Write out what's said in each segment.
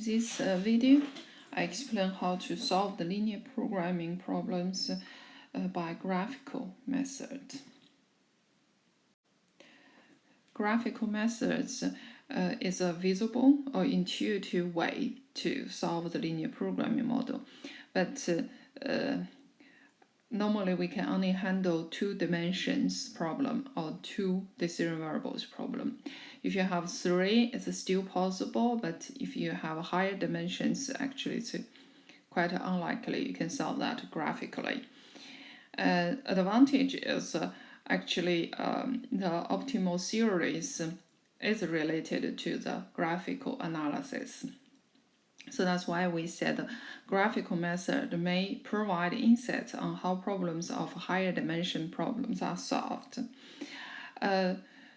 this video, I explain how to solve the linear programming problems by graphical method. Graphical methods is a visible or intuitive way to solve the linear programming model, but normally we can only handle two dimensions problem or two decision variables problem. If you have three, it's still possible, but if you have higher dimensions, actually it's quite unlikely you can solve that graphically. Advantage is actually the optimal series is related to the graphical analysis. So that's why we said the graphical method may provide insights on how problems of higher dimension problems are solved.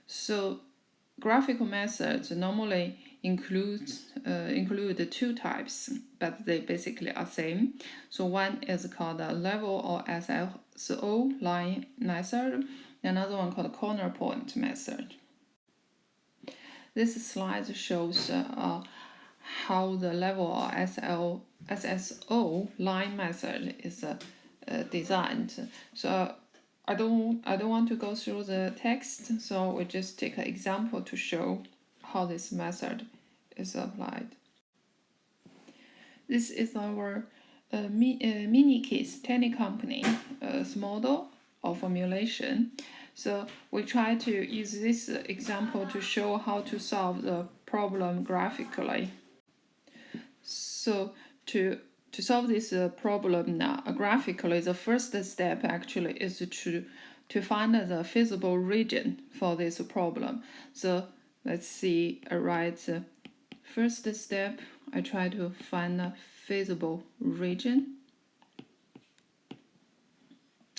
So graphical methods normally include two types, but they basically are same. So one is called a level or SSO line method, another one called corner point method. This slide shows how the level or SSO line method is designed. So I don't want to go through the text, so we just take an example to show how this method is applied. This is our mini case tiny company model or formulation. So we try to use this example to show how to solve the problem graphically. So to solve this problem now graphically, the first step actually is to find the feasible region for this problem. So let's see, I write the first step. I try to find a feasible region.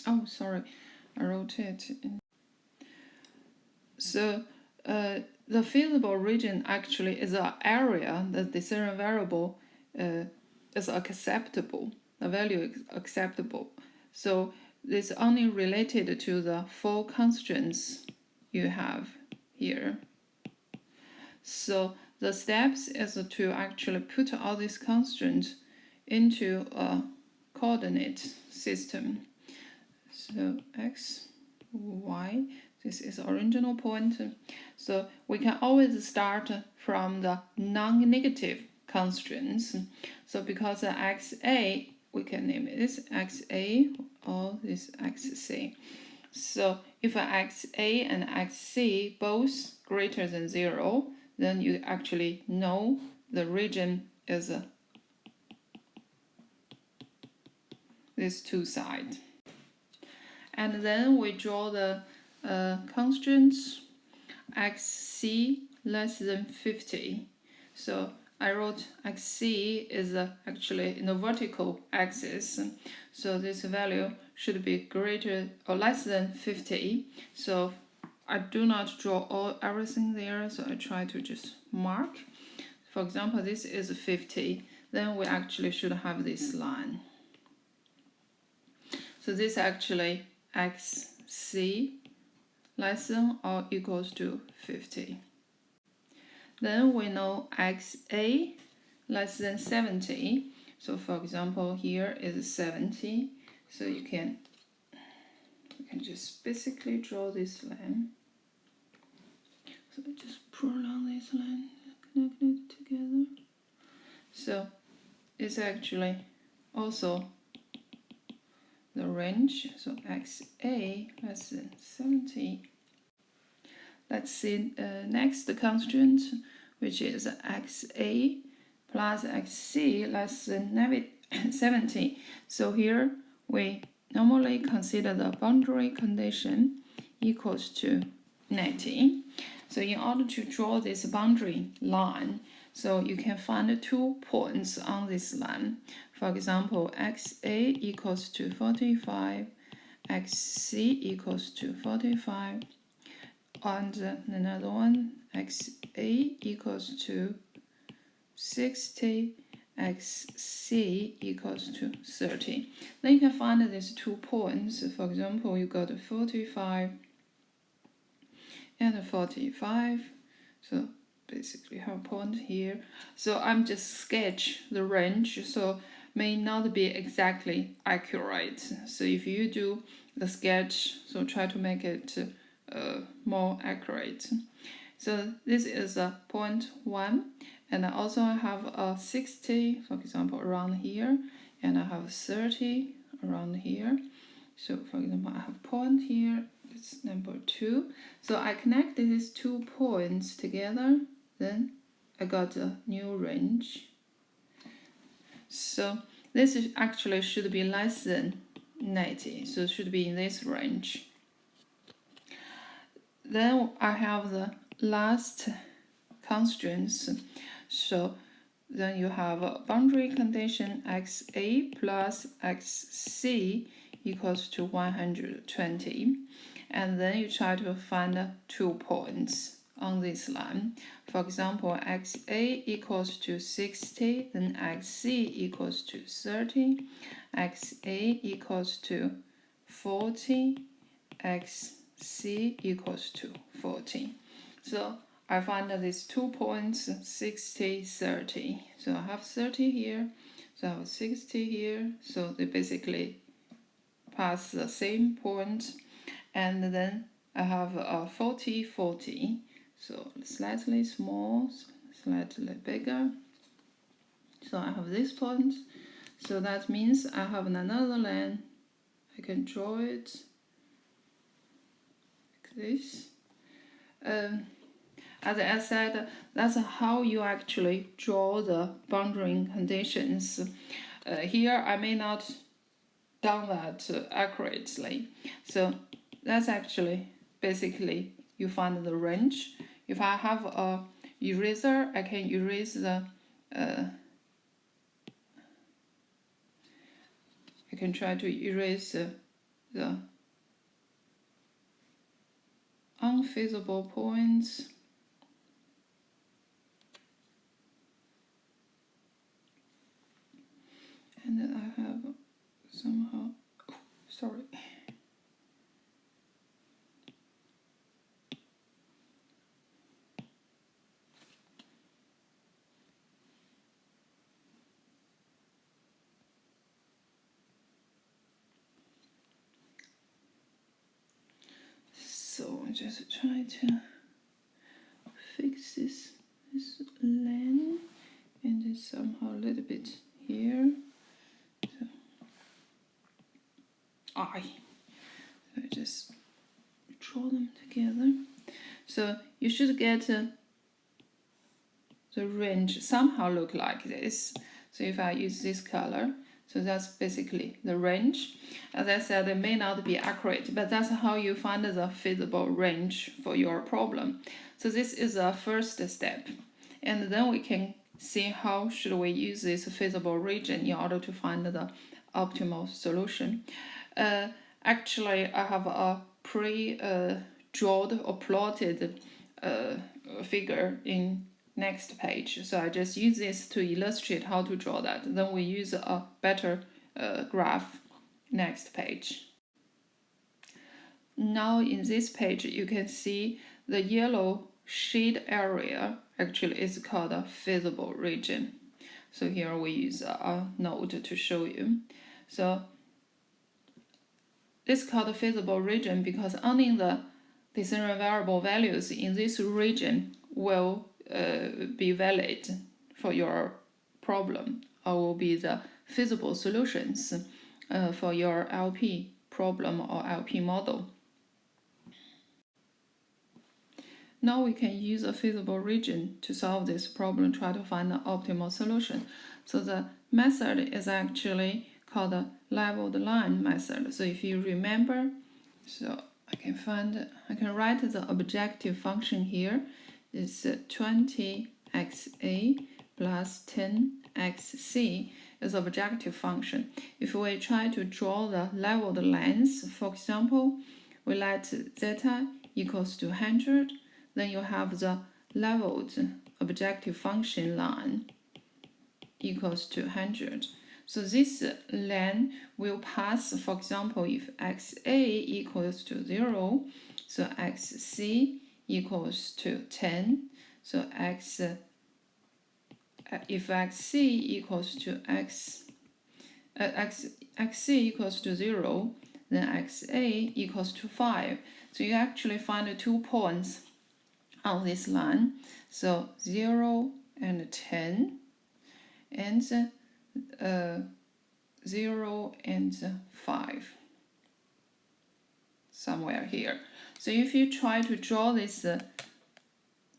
Oh, sorry, I wrote it. So the feasible region actually is an area that the decision variable is acceptable, the value is acceptable. So this only related to the four constraints you have here. So the steps is to actually put all these constraints into a coordinate system. So x, y, this is original point. So we can always start from the non-negative constraints. So because xa, we can name this xa or this xc. So if xa and xc both greater than 0, then you actually know the region is these two sides. And then we draw the constraints xc less than 50. So I wrote xc is actually in the vertical axis, so this value should be greater or less than 50. So I do not draw everything there, so I try to just mark. For example, this is 50, then we actually should have this line. So this actually xc less than or equals to 50. Then we know xa less than 70. So for example, here is 70. So you can just basically draw this line. So just pull on this line, connect it together. So it's actually also the range. So xa less than 70. Let's see next constraint, which is xa plus xc less than 70. So here we normally consider the boundary condition equals to 90. So in order to draw this boundary line, so you can find 2 points on this line. For example, xa equals to 45, xc equals to 45. And another one, xa equals to 60, xc equals to 30. Then you can find these 2 points. For example, you got 45 and 45. So basically have a point here. So I'm just sketch the range, so may not be exactly accurate. So if you do the sketch, so try to make it more accurate. So this is a 0.1, and I also have a 60, for example, around here, and I have 30 around here. So for example, I have a point here, it's number 2. So I connected these 2 points together, then I got a new range. So this is actually should be less than 90, so it should be in this range. Then I have the last constraints. So then you have a boundary condition xa plus xc equals to 120, and then you try to find 2 points on this line. For example, xa equals to 60, then xc equals to 30, xa equals to 40, xc equals to 40. So I find that these 2 points, 60, 30. So I have 30 here, so I have 60 here, so they basically pass the same point, and then I have a 40, 40, so slightly small, slightly bigger. So I have this point, so that means I have another line. I can draw it like this. As I said, that's how you actually draw the boundary conditions. Here I may not done that accurately, so that's actually basically you find the range. If I have a eraser, I can erase the I can try to erase the unfeasible points. And then I have somehow, sorry. So just try to fix this line, and it's somehow a little bit here. So I just draw them together. So you should get the range somehow look like this. So if I use this color, so that's basically the range. As I said, it may not be accurate, but that's how you find the feasible range for your problem. So this is the first step. And then we can see how should we use this feasible region in order to find the optimal solution. Actually, I have a pre-drawn or plotted figure in next page. So I just use this to illustrate how to draw that. Then we use a better graph next page. Now in this page, you can see the yellow shade area actually is called a feasible region. So here we use a node to show you. So this is called a feasible region because only the discrete variable values in this region will be valid for your problem, or will be the feasible solutions for your LP problem or LP model. Now we can use a feasible region to solve this problem, try to find the optimal solution. So the method is actually called the leveled line method. So if you remember, so I can write the objective function here. It's 20xa plus 10xc is objective function. If we try to draw the leveled lines, for example, we let zeta equals to 100, then you have the leveled objective function line equals to 100. So this line will pass, for example, if xa equals to 0, so xc equals to 10, So if xc equals to xc equals to 0, then xa equals to 5. So you actually find 2 points on this line. So 0 and 10, and 0 and 5, somewhere here. So if you try to draw this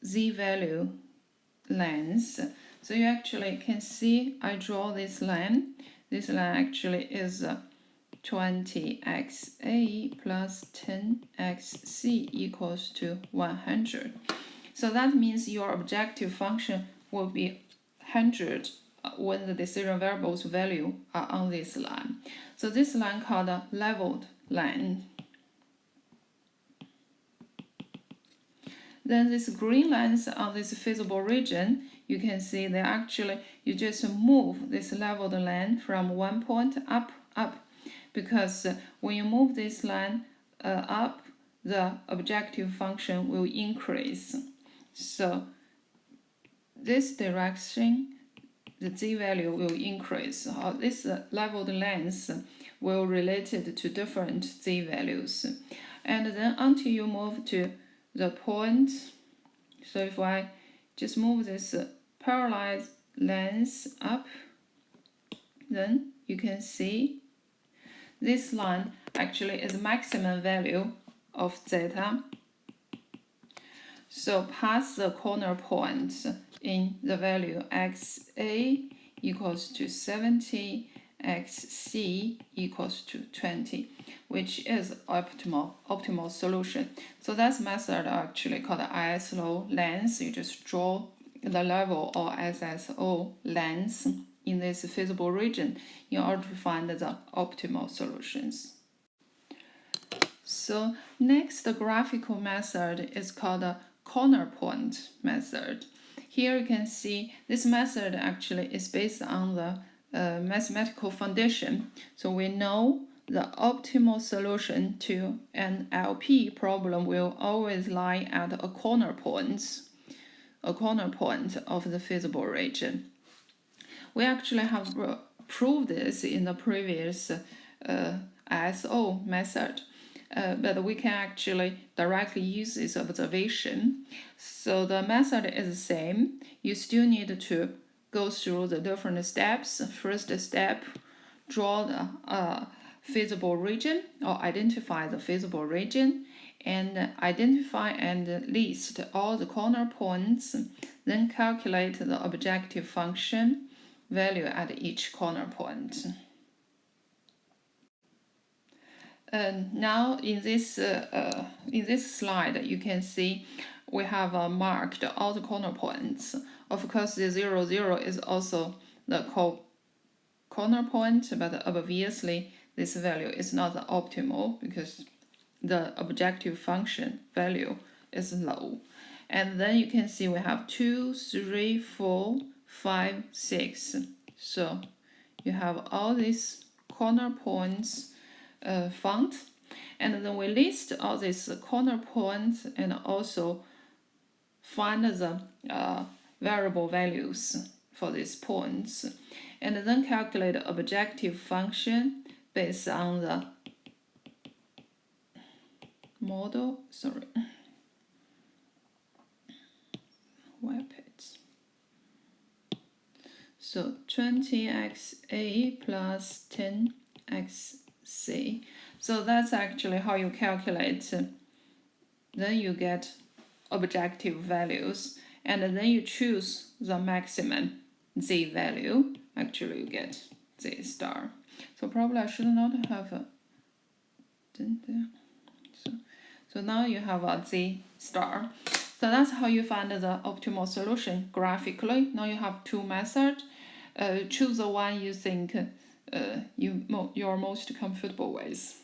z-value lines, so you actually can see I draw this line. This line actually is 20xa plus 10xc equals to 100. So that means your objective function will be 100 when the decision variable's value are on this line. So this line called a leveled line. Then these green lines on this feasible region, you can see they actually, you just move this leveled line from one point up, because when you move this line up, the objective function will increase. So this direction, the z-value will increase. This leveled lines will related to different z-values. And then until you move to the point, so if I just move this parallel lines up, then you can see this line actually is maximum value of zeta. So past the corner points in the value xa equals to 70, xc equals to 20, which is optimal solution. So that's method actually called ISO lens. You just draw the level or SSO lens in this feasible region in order to find the optimal solutions. So next, the graphical method is called a corner point method. Here you can see this method actually is based on the mathematical foundation. So we know the optimal solution to an LP problem will always lie at a corner point of the feasible region. We actually have proved this in the previous ISO method. But we can actually directly use this observation. So the method is the same. You still need to go through the different steps. First step, draw the feasible region or identify the feasible region, and identify and list all the corner points, then calculate the objective function value at each corner point. Now in this slide, you can see we have marked all the corner points. Of course, the 0, 0 is also the corner point, but obviously this value is not the optimal because the objective function value is low. And then you can see we have 2, 3, 4, 5, 6. So you have all these corner points found, and then we list all these corner points and also find the variable values for these points, and then calculate the objective function based on the model. Web page. So 20xa plus 10xc. So that's actually how you calculate. Then you get objective values, and then you choose the maximum z value. Actually, you get z star. So probably I should not have a there. So now you have a z star. So that's how you find the optimal solution graphically. Now you have two methods. Choose the one you think you're most comfortable with.